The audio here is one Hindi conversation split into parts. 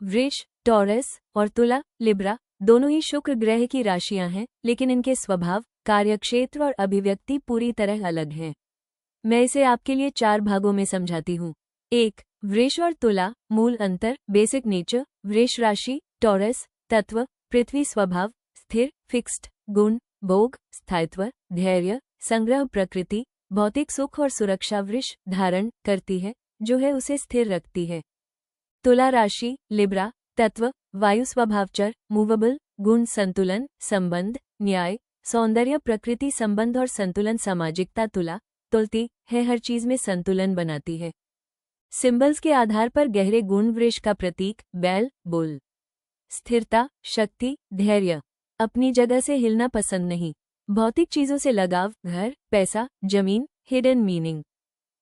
वृष, टॉरस और तुला, लिब्रा दोनों ही शुक्र ग्रह की राशियां हैं, लेकिन इनके स्वभाव, कार्यक्षेत्र और अभिव्यक्ति पूरी तरह अलग हैं। मैं इसे आपके लिए 4 भागों में समझाती हूँ। 1. वृष और तुला, मूल अंतर, बेसिक नेचर। वृष राशि, टॉरस तत्व, पृथ्वी स्वभाव, स्थिर, फिक्स्ड, गुण, भोग, स्थायित्व, धैर्य, संग्रह, प्रकृति, भौतिक सुख और सुरक्षा वृष धारण करती है, जो है उसे स्थिर रखती है। तुला राशि, लिब्रा तत्व, वायु स्वभावचर, मूवेबल, गुण, संतुलन, संबंध, न्याय, सौंदर्य, प्रकृति संबंध और संतुलन, सामाजिकता तुला तुलती है, हर चीज में संतुलन बनाती है। सिंबल्स के आधार पर गहरे गुण वृष का प्रतीक, बैल, बुल। स्थिरता, शक्ति, धैर्य, अपनी जगह से हिलना पसंद नहीं। भौतिक चीजों से लगाव, घर, पैसा, जमीन, हिडन मीनिंग,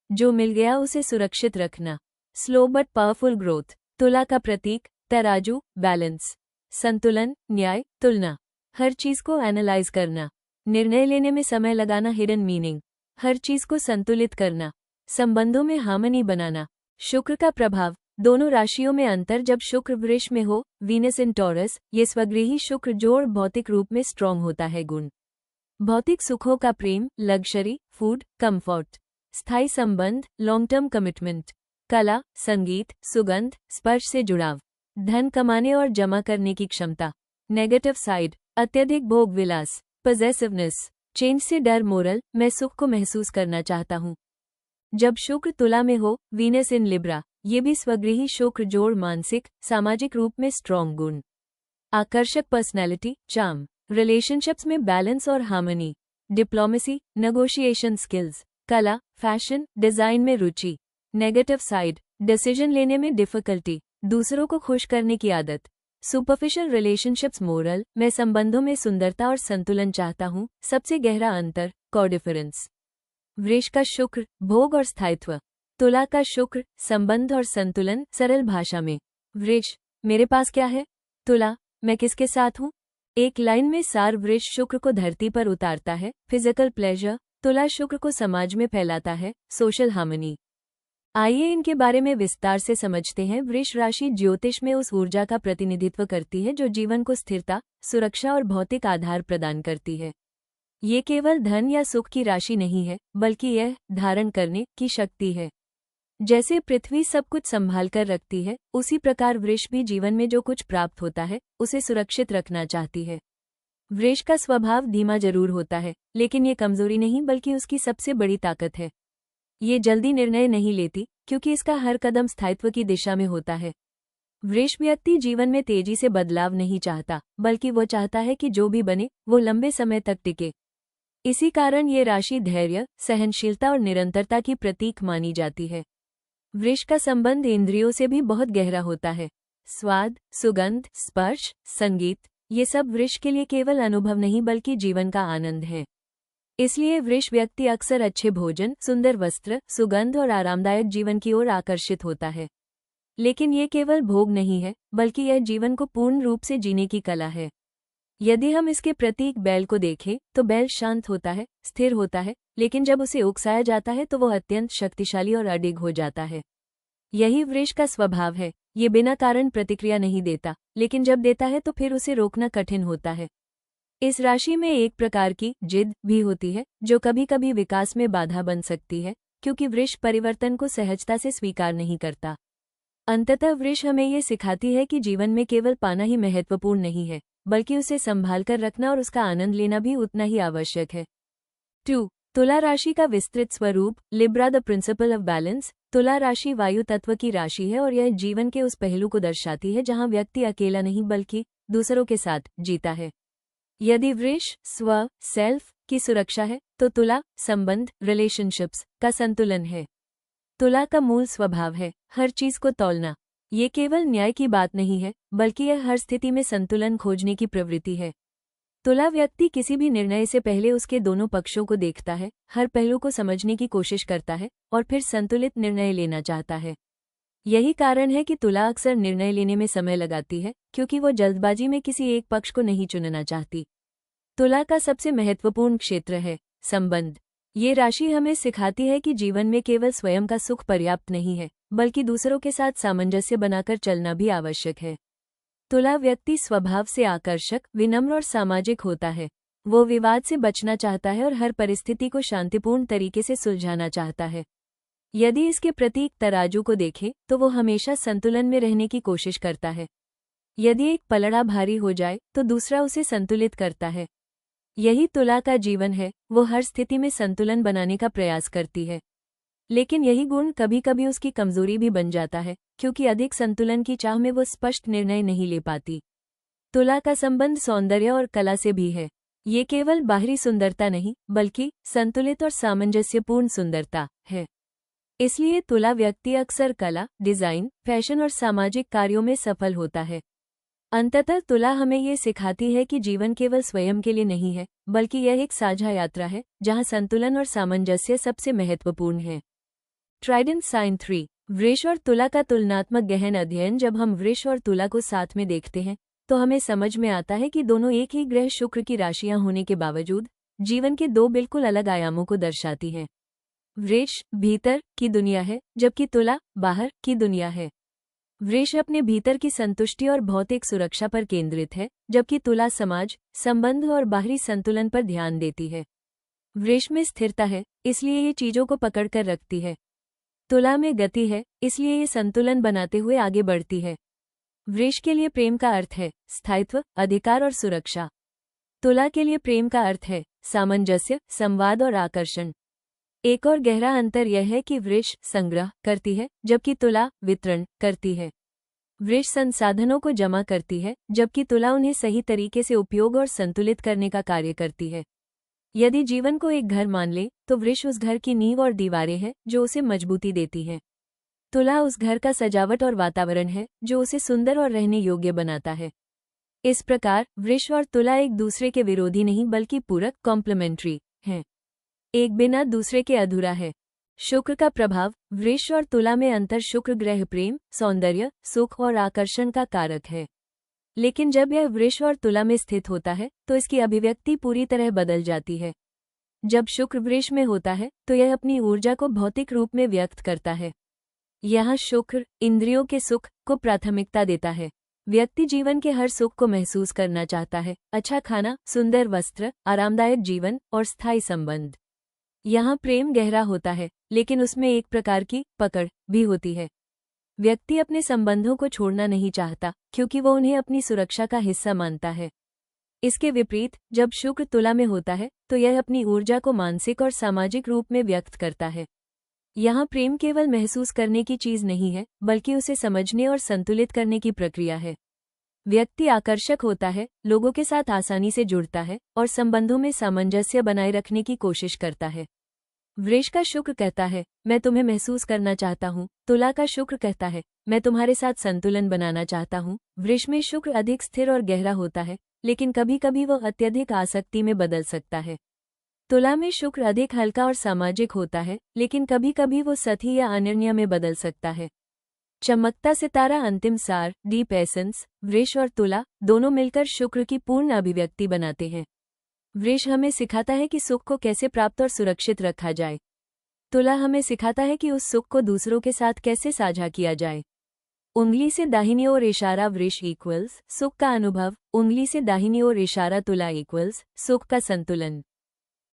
जो मिल गया उसे सुरक्षित रखना। स्लो बट पावरफुल ग्रोथ, तुला का प्रतीक, तराजू, बैलेंस, संतुलन, न्याय, तुलना, हर चीज को एनालाइज करना, निर्णय लेने में समय लगाना, हिडन मीनिंग, हर चीज को संतुलित करना, संबंधों में हार्मनी बनाना। शुक्र का प्रभाव, दोनों राशियों में अंतर, जब शुक्र वृष में हो, वीनस इन टॉरस, ये स्वगृही शुक्र जोड़ भौतिक रूप में स्ट्रॉन्ग होता है। गुण, भौतिक सुखों का प्रेम, लग्जरी, फूड, कंफर्ट, स्थायी संबंध, लॉन्ग टर्म कमिटमेंट, कला, संगीत, सुगंध, स्पर्श से जुड़ाव, धन कमाने और जमा करने की क्षमता। नेगेटिव साइड, अत्यधिक भोग विलास, पॉसेसिवनेस, चेंज से डर, मोरल, मैं सुख को महसूस करना चाहता हूँ। जब शुक्र तुला में हो, वीनस इन लिब्रा, ये भी स्वगृही शुक्र जोड़ मानसिक, सामाजिक रूप में स्ट्रॉन्ग गुण, आकर्षक पर्सनैलिटी, चार्म, रिलेशनशिप्स में बैलेंस और हार्मनी, डिप्लोमेसी, नेगोशिएशन स्किल्स, कला, फैशन, डिजाइन में रुचि। नेगेटिव साइड, डिसीजन लेने में डिफिकल्टी, दूसरों को खुश करने की आदत, सुपरफिशियल रिलेशनशिप्स, मोरल, मैं संबंधों में सुंदरता और संतुलन चाहता हूँ। सबसे गहरा अंतर, कोडिफरेंस, वृष का शुक्र, भोग और स्थायित्व, तुला का शुक्र, संबंध और संतुलन, सरल भाषा में। वृष, मेरे पास क्या है? तुला, मैं किसके साथ हूँ? एक लाइन में सार, वृष शुक्र को धरती पर उतारता है, फिजिकल प्लेजर, तुला शुक्र को समाज में फैलाता है, सोशल हार्मनी। आइए इनके बारे में विस्तार से समझते हैं। वृष राशि ज्योतिष में उस ऊर्जा का प्रतिनिधित्व करती है जो जीवन को स्थिरता, सुरक्षा और भौतिक आधार प्रदान करती है। ये केवल धन या सुख की राशि नहीं है, बल्कि यह धारण करने की शक्ति है। जैसे पृथ्वी सब कुछ संभाल कर रखती है, उसी प्रकार वृष भी जीवन में जो कुछ प्राप्त होता है उसे सुरक्षित रखना चाहती है। वृष का स्वभाव धीमा जरूर होता है, लेकिन ये कमजोरी नहीं बल्कि उसकी सबसे बड़ी ताकत है। ये जल्दी निर्णय नहीं लेती, क्योंकि इसका हर कदम स्थायित्व की दिशा में होता है। वृष व्यक्ति जीवन में तेजी से बदलाव नहीं चाहता, बल्कि वो चाहता है कि जो भी बने वो लंबे समय तक टिके। इसी कारण ये राशि धैर्य, सहनशीलता और निरंतरता की प्रतीक मानी जाती है। वृष का संबंध इंद्रियों से भी बहुत गहरा होता है। स्वाद, सुगंध, स्पर्श, संगीत, ये सब वृष के लिए केवल अनुभव नहीं बल्कि जीवन का आनंद है। इसलिए वृष व्यक्ति अक्सर अच्छे भोजन, सुंदर वस्त्र, सुगंध और आरामदायक जीवन की ओर आकर्षित होता है। लेकिन ये केवल भोग नहीं है, बल्कि यह जीवन को पूर्ण रूप से जीने की कला है। यदि हम इसके प्रतीक बैल को देखें, तो बैल शांत होता है, स्थिर होता है, लेकिन जब उसे उकसाया जाता है तो वह अत्यंत शक्तिशाली और अडिग हो जाता है। यही वृष का स्वभाव है। ये बिना कारण प्रतिक्रिया नहीं देता, लेकिन जब देता है तो फिर उसे रोकना कठिन होता है। इस राशि में एक प्रकार की जिद भी होती है, जो कभी कभी विकास में बाधा बन सकती है, क्योंकि वृष परिवर्तन को सहजता से स्वीकार नहीं करता। अंततः वृष हमें ये सिखाती है कि जीवन में केवल पाना ही महत्वपूर्ण नहीं है, बल्कि उसे संभाल कर रखना और उसका आनंद लेना भी उतना ही आवश्यक है। 2. तुला राशि का विस्तृत स्वरूप, Libra the principle of balance. तुला राशि वायु तत्व की राशि है और यह जीवन के उस पहलू को दर्शाती है जहां व्यक्ति अकेला नहीं बल्कि दूसरों के साथ जीता है। यदि वृष स्व, सेल्फ की सुरक्षा है, तो तुला संबंध, रिलेशनशिप्स का संतुलन है। तुला का मूल स्वभाव है हर चीज को तौलना। ये केवल न्याय की बात नहीं है, बल्कि यह हर स्थिति में संतुलन खोजने की प्रवृत्ति है। तुला व्यक्ति किसी भी निर्णय से पहले उसके दोनों पक्षों को देखता है, हर पहलू को समझने की कोशिश करता है और फिर संतुलित निर्णय लेना चाहता है। यही कारण है कि तुला अक्सर निर्णय लेने में समय लगाती है, क्योंकि वो जल्दबाजी में किसी एक पक्ष को नहीं चुनना चाहती। तुला का सबसे महत्वपूर्ण क्षेत्र है संबंध। ये राशि हमें सिखाती है कि जीवन में केवल स्वयं का सुख पर्याप्त नहीं है, बल्कि दूसरों के साथ सामंजस्य बनाकर चलना भी आवश्यक है। तुला व्यक्ति स्वभाव से आकर्षक, विनम्र और सामाजिक होता है। वो विवाद से बचना चाहता है और हर परिस्थिति को शांतिपूर्ण तरीके से सुलझाना चाहता है। यदि इसके प्रतीक तराजू को देखें तो वो हमेशा संतुलन में रहने की कोशिश करता है। यदि एक पलड़ा भारी हो जाए तो दूसरा उसे संतुलित करता है। यही तुला का जीवन है, वो हर स्थिति में संतुलन बनाने का प्रयास करती है। लेकिन यही गुण कभी कभी उसकी कमजोरी भी बन जाता है, क्योंकि अधिक संतुलन की चाह में वो स्पष्ट निर्णय नहीं ले पाती। तुला का संबंध सौंदर्य और कला से भी है। ये केवल बाहरी सुंदरता नहीं, बल्कि संतुलित और सामंजस्यपूर्ण सुंदरता है। इसलिए तुला व्यक्ति अक्सर कला, डिजाइन, फैशन और सामाजिक कार्यों में सफल होता है। अंततः तुला हमें ये सिखाती है कि जीवन केवल स्वयं के लिए नहीं है, बल्कि यह एक साझा यात्रा है, जहां संतुलन और सामंजस्य सबसे महत्वपूर्ण है। ट्राइडेंट साइन 3, वृष और तुला का तुलनात्मक गहन अध्ययन। जब हम वृष और तुला को साथ में देखते हैं तो हमें समझ में आता है कि दोनों एक ही ग्रह शुक्र की राशियां होने के बावजूद जीवन के दो बिल्कुल अलग आयामों को दर्शाती हैं। वृष भीतर की दुनिया है, जबकि तुला बाहर की दुनिया है। वृष अपने भीतर की संतुष्टि और भौतिक सुरक्षा पर केंद्रित है, जबकि तुला समाज, संबंध और बाहरी संतुलन पर ध्यान देती है। वृष में स्थिरता है, इसलिए ये चीजों को पकड़कर रखती है। तुला में गति है, इसलिए ये संतुलन बनाते हुए आगे बढ़ती है। वृष के लिए प्रेम का अर्थ है स्थायित्व, अधिकार और सुरक्षा। तुला के लिए प्रेम का अर्थ है सामंजस्य, संवाद और आकर्षण। एक और गहरा अंतर यह है कि वृष संग्रह करती है, जबकि तुला वितरण करती है। वृष संसाधनों को जमा करती है, जबकि तुला उन्हें सही तरीके से उपयोग और संतुलित करने का कार्य करती है। यदि जीवन को एक घर मान ले तो वृष उस घर की नींव और दीवारें हैं जो उसे मजबूती देती हैं। तुला उस घर का सजावट और वातावरण है जो उसे सुंदर और रहने योग्य बनाता है। इस प्रकार वृष और तुला एक दूसरे के विरोधी नहीं, बल्कि पूरक, कॉम्प्लीमेंट्री हैं। एक बिना दूसरे के अधूरा है। शुक्र का प्रभाव। वृष और तुला में अंतर। शुक्र ग्रह प्रेम, सौंदर्य, सुख और आकर्षण का कारक है। लेकिन जब यह वृष और तुला में स्थित होता है तो इसकी अभिव्यक्ति पूरी तरह बदल जाती है। जब शुक्र वृष में होता है तो यह अपनी ऊर्जा को भौतिक रूप में व्यक्त करता है। यहाँ शुक्र इंद्रियों के सुख को प्राथमिकता देता है। व्यक्ति जीवन के हर सुख को महसूस करना चाहता है, अच्छा खाना, सुंदर वस्त्र, आरामदायक जीवन और स्थायी संबंध। यहाँ प्रेम गहरा होता है, लेकिन उसमें एक प्रकार की पकड़ भी होती है। व्यक्ति अपने संबंधों को छोड़ना नहीं चाहता, क्योंकि वो उन्हें अपनी सुरक्षा का हिस्सा मानता है। इसके विपरीत जब शुक्र तुला में होता है तो यह अपनी ऊर्जा को मानसिक और सामाजिक रूप में व्यक्त करता है। यहाँ प्रेम केवल महसूस करने की चीज नहीं है, बल्कि उसे समझने और संतुलित करने की प्रक्रिया है। व्यक्ति आकर्षक होता है, लोगों के साथ आसानी से जुड़ता है और संबंधों में सामंजस्य बनाए रखने की कोशिश करता है। वृष का शुक्र कहता है, मैं तुम्हें महसूस करना चाहता हूँ। तुला का शुक्र कहता है, मैं तुम्हारे साथ संतुलन बनाना चाहता हूँ। वृष में शुक्र अधिक स्थिर और गहरा होता है, लेकिन कभी कभी वह अत्यधिक आसक्ति में बदल सकता है। तुला में शुक्र अधिक हल्का और सामाजिक होता है, लेकिन कभी कभी वो सती या अनिर्णय में बदल सकता है। चमकता सितारा अंतिम सार, डीप एसेंस। वृष और तुला दोनों मिलकर शुक्र की पूर्ण अभिव्यक्ति बनाते हैं। वृष हमें सिखाता है कि सुख को कैसे प्राप्त और सुरक्षित रखा जाए। तुला हमें सिखाता है कि उस सुख को दूसरों के साथ कैसे साझा किया जाए। उंगली से दाहिनी ओर इशारा वृष इक्वल्स सुख का अनुभव, उंगली से दाहिनी ओर इशारा तुला इक्वल्स सुख का संतुलन।